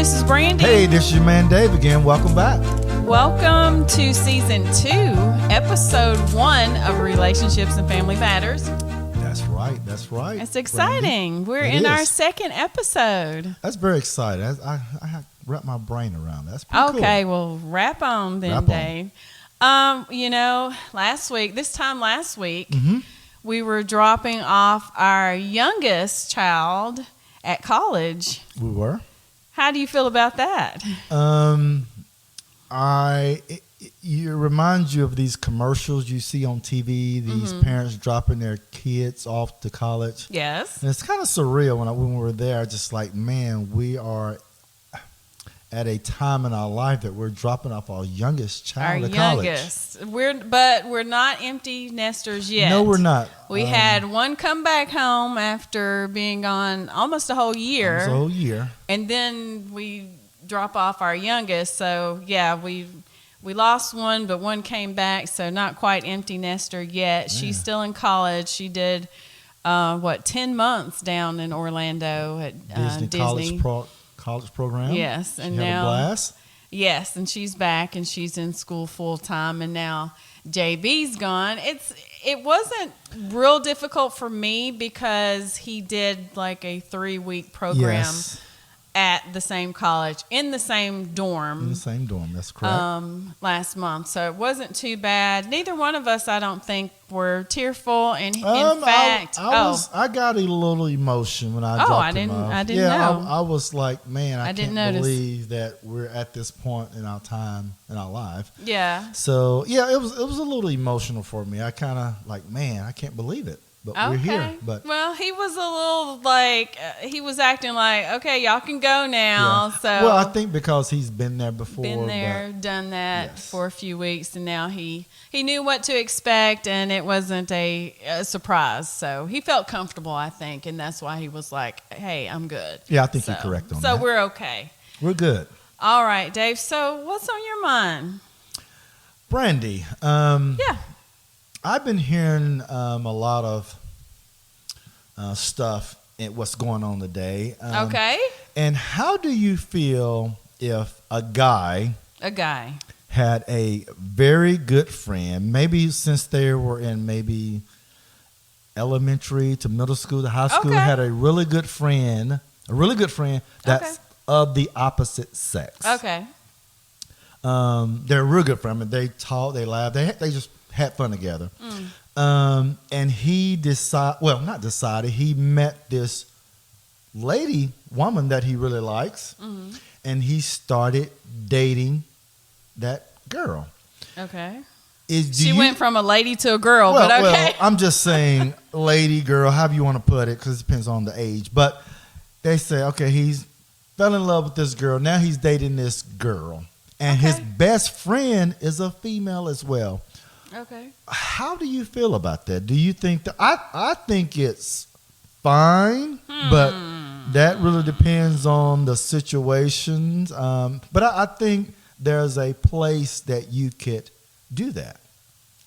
this is Brandy. Hey, this is your man Dave again. Welcome back. Welcome to Season 2, Episode 1 of Relationships and Family Matters. That's right. That's right. It's exciting. Brandy. We're in our second episode. That's very exciting. I have to wrap my brain around that. That's pretty cool. Okay, well, wrap on then, Dave. Last week, we were dropping off our youngest child at college. We were. How do you feel about that? It reminds you of these commercials you see on TV, these parents dropping their kids off to college. Yes. And it's kind of surreal when we were there, just like, man, we are at a time in our life that we're dropping off our youngest child to college. Our youngest. We're not empty nesters yet. No, we're not. We had one come back home after being gone almost a whole year. And then we drop off our youngest. So, yeah, we lost one, but one came back, so not quite empty nester yet. Yeah. She's still in college. She did, 10 months down in Orlando at Disney. College program. Yes, and she now had a blast. Yes, and she's back and she's in school full time, and now JB's gone. It wasn't real difficult for me because he did like a 3-week program at the same college in the same dorm. That's correct. Last month, so it wasn't too bad. Neither one of us, I don't think, were tearful. And in fact, I got a little emotion when I dropped him off. I didn't know. I was like, man, I can't notice. believe that we're at this point in our time in our life. Yeah. So yeah, it was a little emotional for me. I kind of like, man, I can't believe it. But we're here. But well, he was a little like he was acting like, okay, y'all can go now. Yeah. So well, I think because he's been there before, done that for a few weeks, and now he knew what to expect, and it wasn't a surprise. So he felt comfortable, I think, and that's why he was like, "Hey, I'm good." Yeah, I think you're correct on that. So we're okay. We're good. All right, Dave. So what's on your mind, Brandy? I've been hearing a lot of stuff and what's going on today. Okay. And how do you feel if a guy had a very good friend, maybe since they were in maybe elementary to middle school to high school, had a really good friend that's of the opposite sex. Okay. They're a real good friend. I mean, they talk, they laugh, they just had fun together. And he he met this woman that he really likes, and he started dating that girl. Okay. She went from a lady to a girl, but okay. Well, I'm just saying lady, girl, however you want to put it, because it depends on the age. But they say, okay, he's fell in love with this girl. Now he's dating this girl. And his best friend is a female as well. Okay. How do you feel about that? Do you think that I think it's fine, but that really depends on the situations. But I think there's a place that you could do that.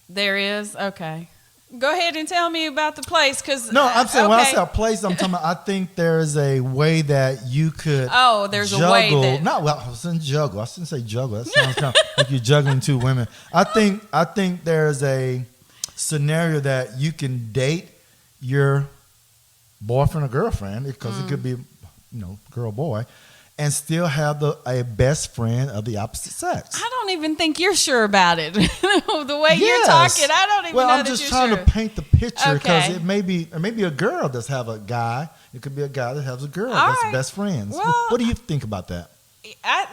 There is? Okay. Go ahead and tell me about the place, because I'm saying when I say a place, I'm talking about. I think there's a way that you could. Oh, there's juggle. A way that. I was saying juggle. I shouldn't say juggle. That sounds kind of like you're juggling two women. I think there's a scenario that you can date your boyfriend or girlfriend, because it could be, girl boy, and still have a best friend of the opposite sex. I don't even think you're sure about it. The way you're talking, I don't even know that you're sure. Well, I'm just trying to paint the picture, because it may be a girl that's have a guy. It could be a guy that has a girl that's best friends. Well, what do you think about that?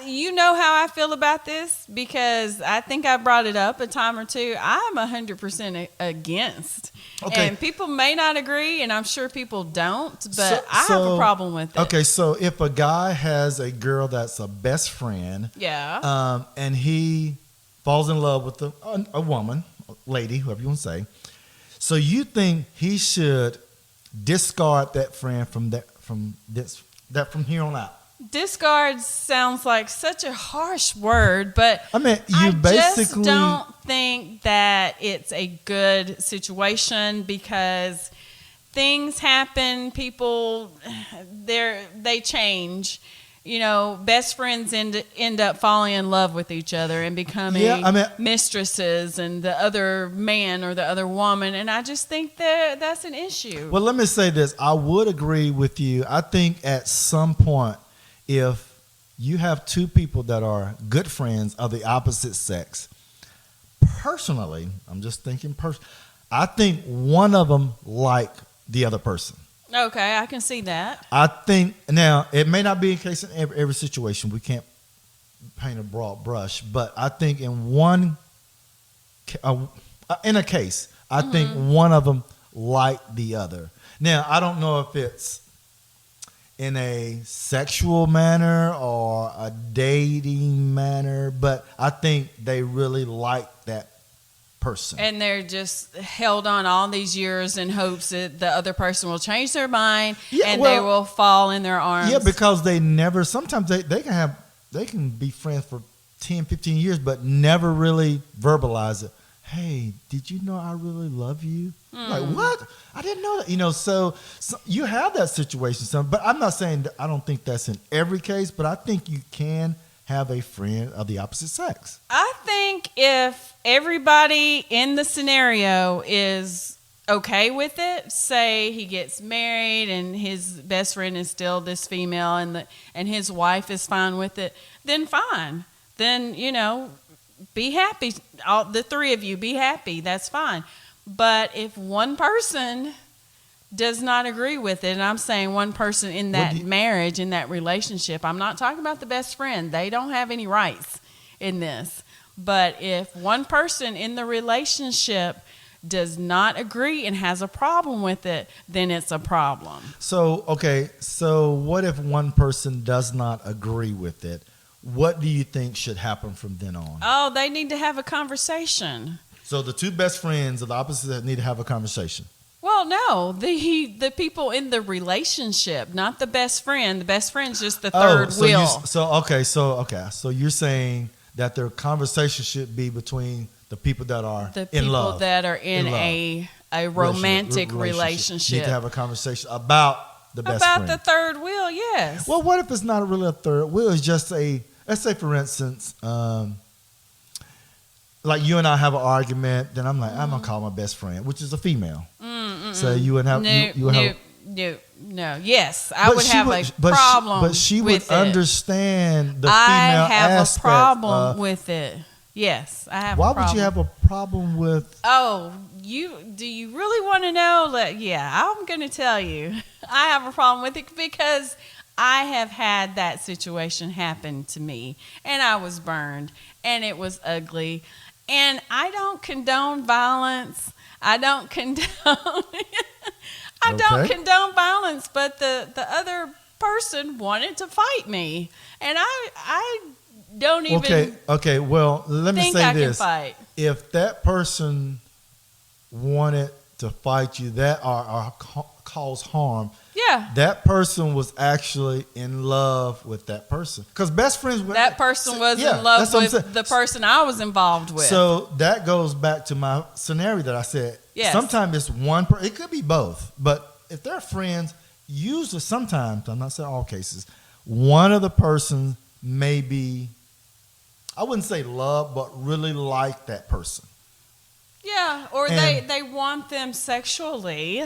You know how I feel about this, because I think I brought it up a time or two. I'm 100% against. Okay. And people may not agree, and I'm sure people don't, but I have a problem with it. Okay, so if a guy has a girl that's a best friend, and he falls in love with a woman, a lady, whoever you want to say, so you think he should discard that friend from here on out? Discard sounds like such a harsh word, but I mean, just don't think that it's a good situation, because things happen. People, they change, best friends end up falling in love with each other and becoming mistresses and the other man or the other woman. And I just think that's an issue. Well, let me say this. I would agree with you. I think at some point, if you have two people that are good friends of the opposite sex, personally, I'm just thinking I think one of them like the other person. Okay, I can see that. I think now it may not be the case in every situation. We can't paint a broad brush, but I think in a case, I think one of them like the other. Now, I don't know if it's in a sexual manner or a dating manner, but I think they really like that person. And they're just held on all these years in hopes that the other person will change their mind and they will fall in their arms. Yeah, because sometimes they can be friends for 10, 15 years, but never really verbalize it. Hey, did you know I really love you? Like, what? I didn't know that. So you have that situation. But I'm not saying I don't think that's in every case, but I think you can have a friend of the opposite sex. I think if everybody in the scenario is okay with it, say he gets married and his best friend is still this female and his wife is fine with it, then fine. Then, be happy. All the three of you be happy. That's fine. But if one person does not agree with it, and I'm saying one person in that marriage, in that relationship, I'm not talking about the best friend. They don't have any rights in this. But if one person in the relationship does not agree and has a problem with it, then it's a problem. So what if one person does not agree with it? What do you think should happen from then on? Oh, they need to have a conversation. So the two best friends of the opposite need to have a conversation. Well, no, the people in the relationship, not the best friend. The best friend's just the third wheel. So you're saying that their conversation should be between the people that are in love. The people that are in a romantic relationship. Need to have a conversation about the best friend. About the third wheel, yes. Well, what if it's not really a third wheel? It's just let's say, for instance, like you and I have an argument, then I'm like, I'm going to call my best friend, which is a female. So you would have... No. Yes, I would have a problem with it. But she would understand the female aspect. I have a problem with it. Yes, I have a problem. Why would you have a problem with... Oh, do you really want to know? Yeah, I'm going to tell you. I have a problem with it because I have had that situation happen to me, and I was burned, and it was ugly. And I don't condone violence. I don't condone violence, but the other person wanted to fight me, and I don't even okay. Well, let me say this: can fight. If that person wanted to fight you, that or cause harm, that person was actually in love with that person. Because best friends with that person was in love with the person I was involved with. So that goes back to my scenario that I said. Yes. Sometimes it's one person. It could be both. But if they're friends, usually sometimes, I'm not saying all cases, one of the persons may be, I wouldn't say love, but really like that person. Yeah, or they want them sexually.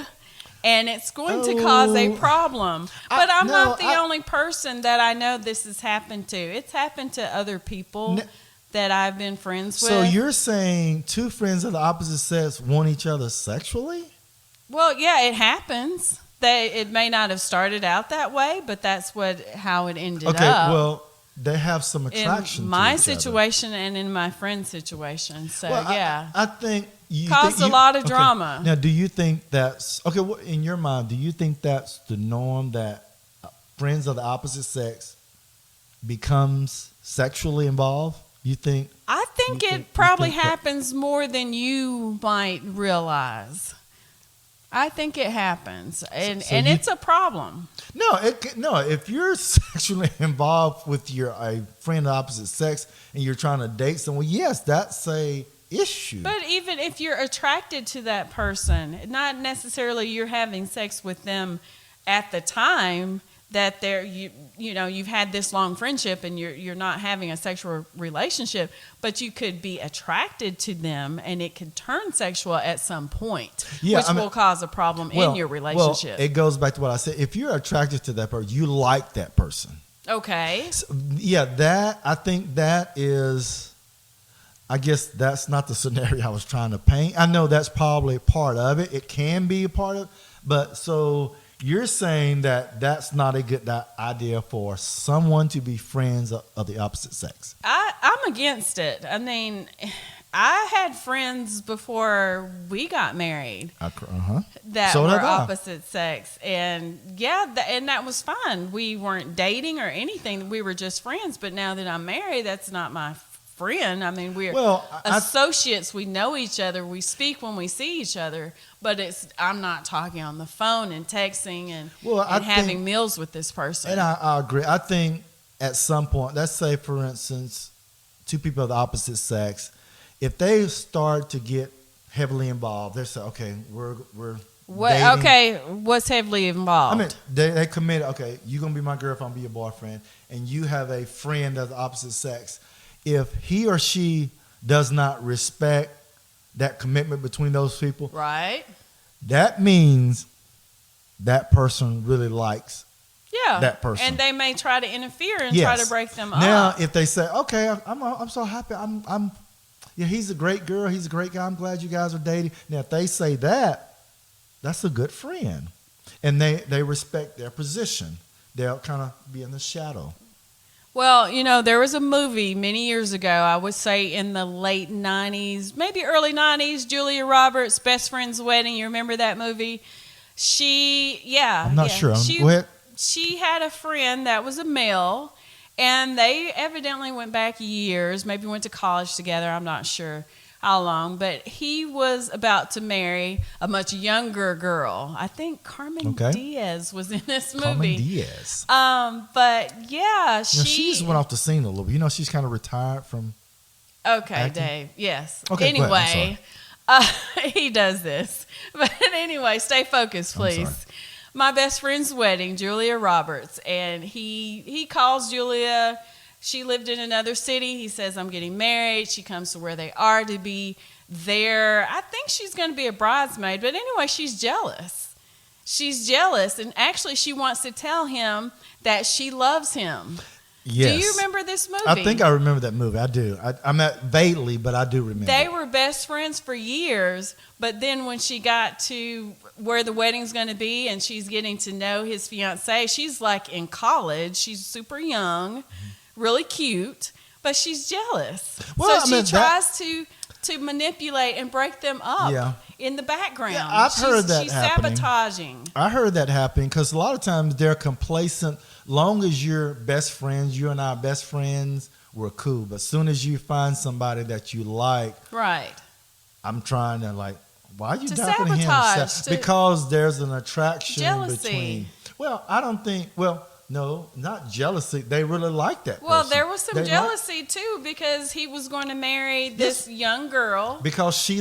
And it's going to cause a problem. But I'm not the only person that I know this has happened to. It's happened to other people that I've been friends with. So you're saying two friends of the opposite sex want each other sexually? Well, yeah, it happens. It may not have started out that way, but that's how it ended up. Okay, well, they have some attraction in my situation and in my friend's situation. So, yeah. I think... Caused a lot of drama. Now, do you think that's... Okay, in your mind, do you think that's the norm that friends of the opposite sex becomes sexually involved? You think... I think it probably happens more than you might realize. I think it happens, and it's a problem. No, if you're sexually involved with a friend of the opposite sex and you're trying to date someone, yes, that's a... issue. But even if you're attracted to that person, not necessarily you're having sex with them at the time, that you've had this long friendship and you're not having a sexual relationship, but you could be attracted to them and it could turn sexual at some point, which will cause a problem in your relationship. Well, it goes back to what I said. If you're attracted to that person, you like that person. Okay. So, I think that is, I guess that's not the scenario I was trying to paint. I know that's probably part of it. It can be a part of it. But so you're saying that that's not a good idea for someone to be friends of the opposite sex. I'm against it. I mean, I had friends before we got married that were opposite sex. And and that was fine. We weren't dating or anything. We were just friends. But now that I'm married, that's not my friend. I mean, we're associates. We know each other. We speak when we see each other. But I'm not talking on the phone and texting and having meals with this person. And I agree. I think at some point, let's say, for instance, two people of the opposite sex, if they start to get heavily involved, they say, okay, we're dating. Okay, what's heavily involved? I mean, they committed, okay, you're going to be my girlfriend, I'll be your boyfriend, and you have a friend of the opposite sex. If he or she does not respect that commitment between those people, right, that means that person really likes that person, and they may try to interfere and try to break them up. Now, if they say, "Okay, I'm so happy, he's a great girl, he's a great guy, I'm glad you guys are dating." Now, if they say that, that's a good friend, and they respect their position. They'll kind of be in the shadow. Well, there was a movie many years ago, I would say in the late 90s, maybe early 90s, Julia Roberts, Best Friend's Wedding. You remember that movie? I'm not sure. Go ahead. She had a friend that was a male, and they evidently went back years, maybe went to college together, I'm not sure how long, but he was about to marry a much younger girl. I think Carmen Diaz was in this movie. Carmen Diaz. She just went off the scene a little bit. She's kind of retired from acting. Dave. Yes. Okay, anyway, he does this. But anyway, stay focused, please. My Best Friend's Wedding, Julia Roberts, and he calls Julia. She lived in another city. He says, I'm getting married. She comes to where they are to be there. I think she's going to be a bridesmaid. But anyway, she's jealous. She's jealous. And actually, she wants to tell him that she loves him. Yes. Do you remember this movie? I think I remember that movie. I do. I'm not vaguely, but I do remember. They were best friends for years. But then when she got to where the wedding's going to be and she's getting to know his fiancée, she's like in college. She's super young. Really cute, but she's jealous. So she tries to manipulate and break them up in the background. Yeah, I've heard that she's happening. Sabotaging. I heard that happening because a lot of times they're complacent. Long as you're best friends, you and I are best friends, we're cool. But as soon as you find somebody that you like, right? I'm trying to why are you to dumping sabotage, him? Because there's an attraction jealousy. Between. Well, I don't think. Well. No, not jealousy. They really like that person. Well, there was some jealousy too because he was going to marry this young girl. Because she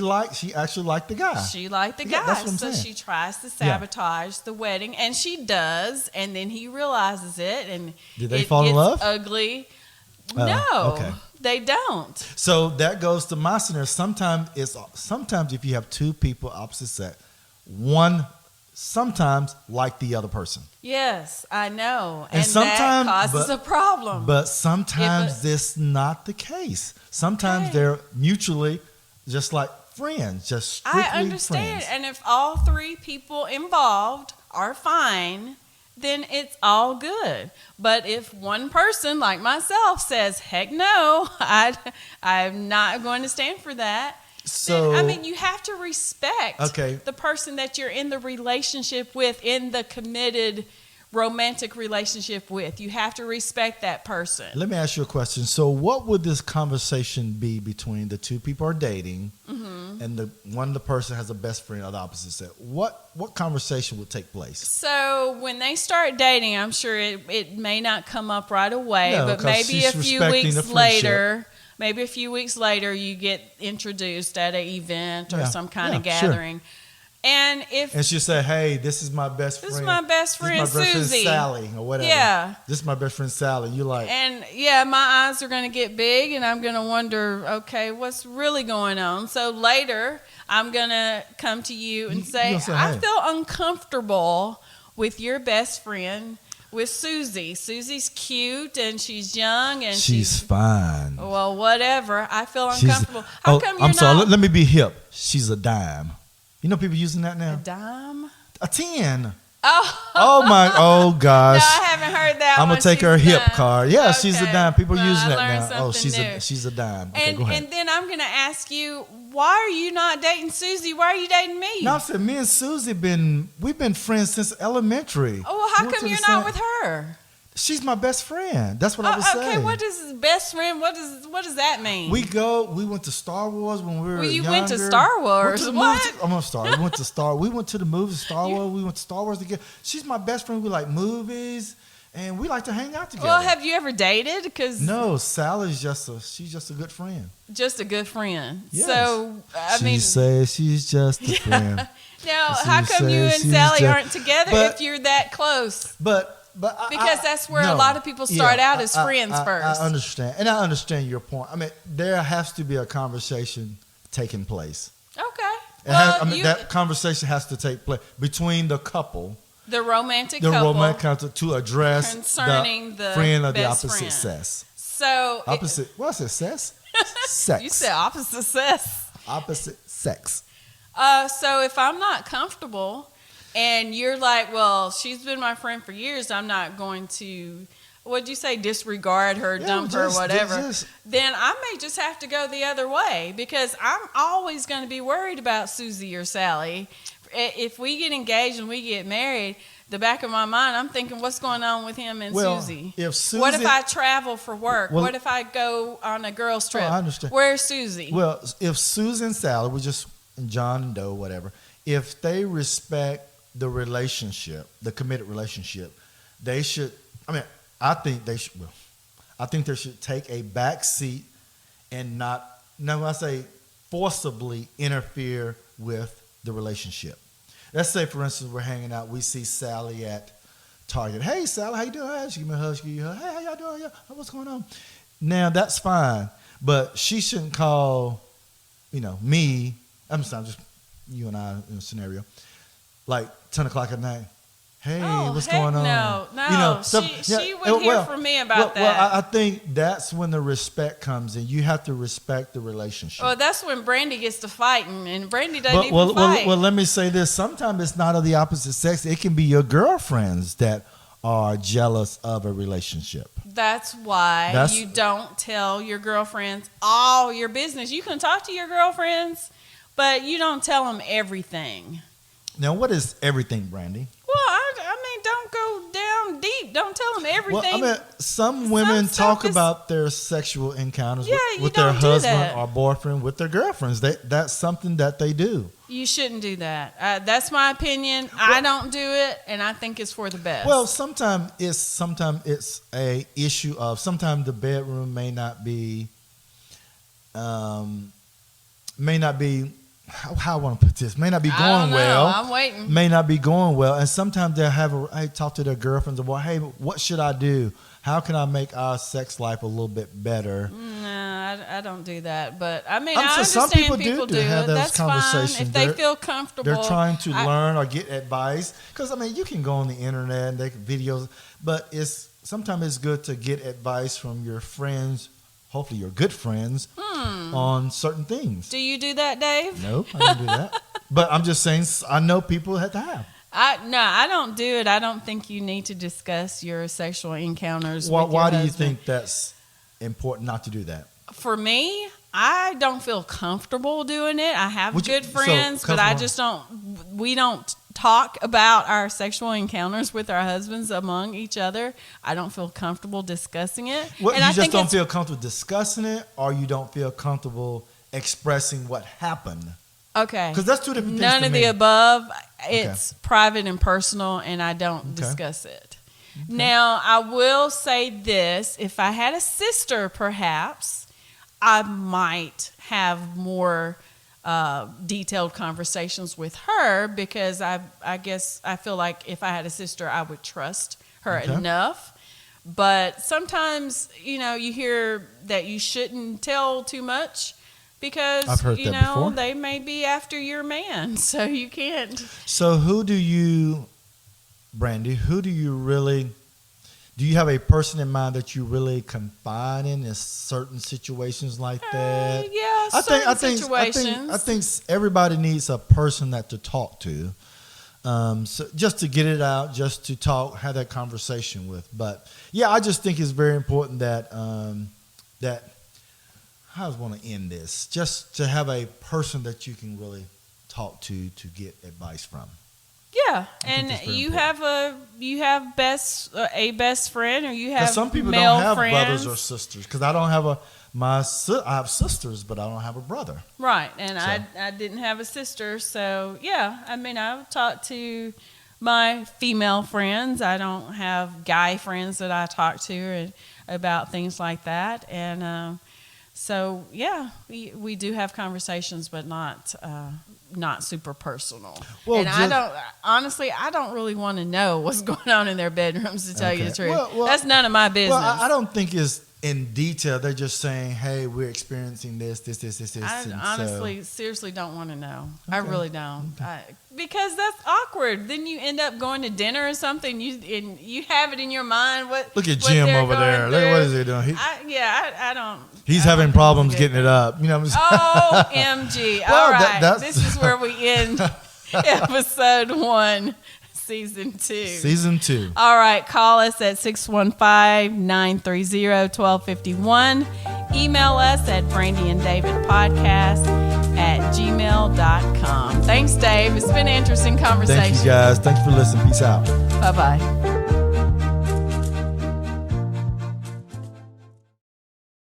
actually liked the guy. She liked the guy. That's what I'm saying. She tries to sabotage the wedding, and she does, and then he realizes it, and did they fall in love? Ugly. No, they don't. So that goes to my scenario. Sometimes if you have two people opposite sex, one sometimes like the other person. Yes, I know. And sometimes that causes a problem. But sometimes this not the case. Sometimes they're mutually just like friends, just strictly I understand. friends. And if all three people involved are fine, then it's all good. But if one person like myself says, heck no, I'm not going to stand for that. So, then, you have to respect the person that you're in the relationship with, in the committed romantic relationship with. You have to respect that person. Let me ask you a question. So what would this conversation be between the two people are dating and the person has a best friend of the opposite sex? What conversation would take place? So when they start dating, I'm sure it may not come up right away, but maybe a few weeks later... Maybe a few weeks later, you get introduced at an event or some kind of gathering. Sure. And she'll say, "Hey, this is my best friend. This is my best friend, Susie, Sally, or whatever. Yeah, this is my best friend Sally." You like, and my eyes are going to get big, and I'm going to wonder, okay, what's really going on? So later, I'm going to come to you and say, I feel uncomfortable with your best friend, with Susie. Susie's cute and she's young and she's fine. Well, whatever. I feel uncomfortable. How come you're I'm sorry. Let me be hip. She's a dime. You know people using that now? A dime? A 10. Oh gosh. No, I haven't heard that. I'm gonna take her hip card. Yeah, okay. She's a dime. People using that now. She's a dime. Okay, go ahead. And then I'm gonna ask you, why are you not dating Susie? Why are you dating me? No, I said me and Susie we've been friends since elementary. Oh, well, how come you're not with her? She's my best friend. That's what I was saying. Okay, what is best friend? What does that mean? We went to Star Wars when we were younger. Went to Star Wars. What? I'm gonna start. We went to the movies, Star Wars. We went to Star Wars together. She's my best friend. We like movies, and we like to hang out together. Well, have you ever dated? No, Sally's she's just a good friend. Just a good friend. Yes. So she says she's just a friend. Now, how come you and Sally aren't together if you're that close? Because that's where a lot of people start out as friends first. I understand. And I understand your point. I mean, there has to be a conversation taking place. Okay. That conversation has to take place between the couple. The romantic couple. To address concerning the friend of the best opposite friend. sex. So. What's it, sex? Sex. You said opposite sex. Opposite sex. So if I'm not comfortable... And you're like, well, she's been my friend for years. I'm not going to, what'd you say, disregard her, dump her, whatever. Then I may just have to go the other way because I'm always going to be worried about Susie or Sally. If we get engaged and we get married, the back of my mind, I'm thinking, what's going on with him and Susie? What if I travel for work? What if I go on a girls' trip? I understand. Where's Susie? Well, if Susie and Sally, John and Doe, whatever, if they respect the relationship, the committed relationship, they should. I think they should. Well, I think they should take a back seat and not. Now, when I say forcibly interfere with the relationship. Let's say, for instance, we're hanging out. We see Sally at Target. Hey, Sally, how you doing? Hey, she give me a hug. She give you a hug. Hey, how y'all doing? Yeah, what's going on? Now that's fine, but she shouldn't call. Me. I'm just you and I in a scenario. Like 10 o'clock at night. Hey, what's going on? No. She would hear from me about that. Well, I think that's when the respect comes in. You have to respect the relationship. Well, that's when Brandy gets to fighting, and Brandy doesn't even fight. Well, let me say this. Sometimes it's not of the opposite sex. It can be your girlfriends that are jealous of a relationship. That's why you don't tell your girlfriends all your business. You can talk to your girlfriends, but you don't tell them everything. Now, what is everything, Brandy? Well, don't go down deep. Don't tell them everything. Well, some women talk about their sexual encounters with their husband or boyfriend, with their girlfriends. That's something that they do. You shouldn't do that. That's my opinion. I don't do it, and I think it's for the best. Well, sometimes it's a issue of sometimes the bedroom may not be. How I want to put this? May not be going well. I'm waiting. May not be going well, and sometimes they'll talk to their girlfriends about, hey, what should I do? How can I make our sex life a little bit better? No, I don't do that. But I understand some people do have those That's conversations. Fine if they feel comfortable. They're trying to learn or get advice because you can go on the internet and make videos, but sometimes it's good to get advice from your friends. Hopefully your good friends on certain things. Do you do that, Dave? No, I don't do that. But I'm just saying, I know people have to have. I don't do it. I don't think you need to discuss your sexual encounters with your husband. Why do you think that's important not to do that? For me, I don't feel comfortable doing it. I have good friends, but I just don't. We don't talk about our sexual encounters with our husbands among each other. I don't feel comfortable discussing it. Well, you just don't feel comfortable discussing it, or you don't feel comfortable expressing what happened. Okay. Because that's two different things. None of the above. It's private and personal, and I don't discuss it. Okay. Now, I will say this. If I had a sister, perhaps, I might have more detailed conversations with her because I guess I feel like if I had a sister, I would trust her enough. But sometimes, you hear that you shouldn't tell too much because, I've heard that before. They may be after your man, so you can't. So Brandy, do you have a person in mind that you really confide in certain situations like that? Yeah, situations. I think everybody needs a person to talk to. So just to get it out, just to talk, have that conversation with. But yeah, I just think it's very important that how do I want to end this? Just to have a person that you can really talk to get advice from. Yeah, and you have a best friend, or you have some people male don't have friends. brothers or sisters because I don't have I have sisters, but I don't have a brother. Right, and so. I didn't have a sister, so yeah. I mean, I've talked to my female friends. I don't have guy friends that I talk to about things like that, and so yeah, we do have conversations, but not super personal. Well, and I don't really want to know what's going on in their bedrooms, to tell you the truth. Well, that's none of my business. Well, I don't think it's in detail. They're just saying, hey, we're experiencing this. I honestly, seriously don't want to know. Okay. I really don't. Because that's awkward. Then you end up going to dinner or something, and you have it in your mind. Look at Jim over there. Look, what is he doing? I don't. He's having problems getting it up. You know what I'm saying? OMG. All right. This is where we end episode 1. Season 2. Season 2. All right. Call us at 615-930-1251. Email us at brandyanddavidpodcast@gmail.com. Thanks, Dave. It's been an interesting conversation. Thank you, guys. Thanks for listening. Peace out. Bye-bye.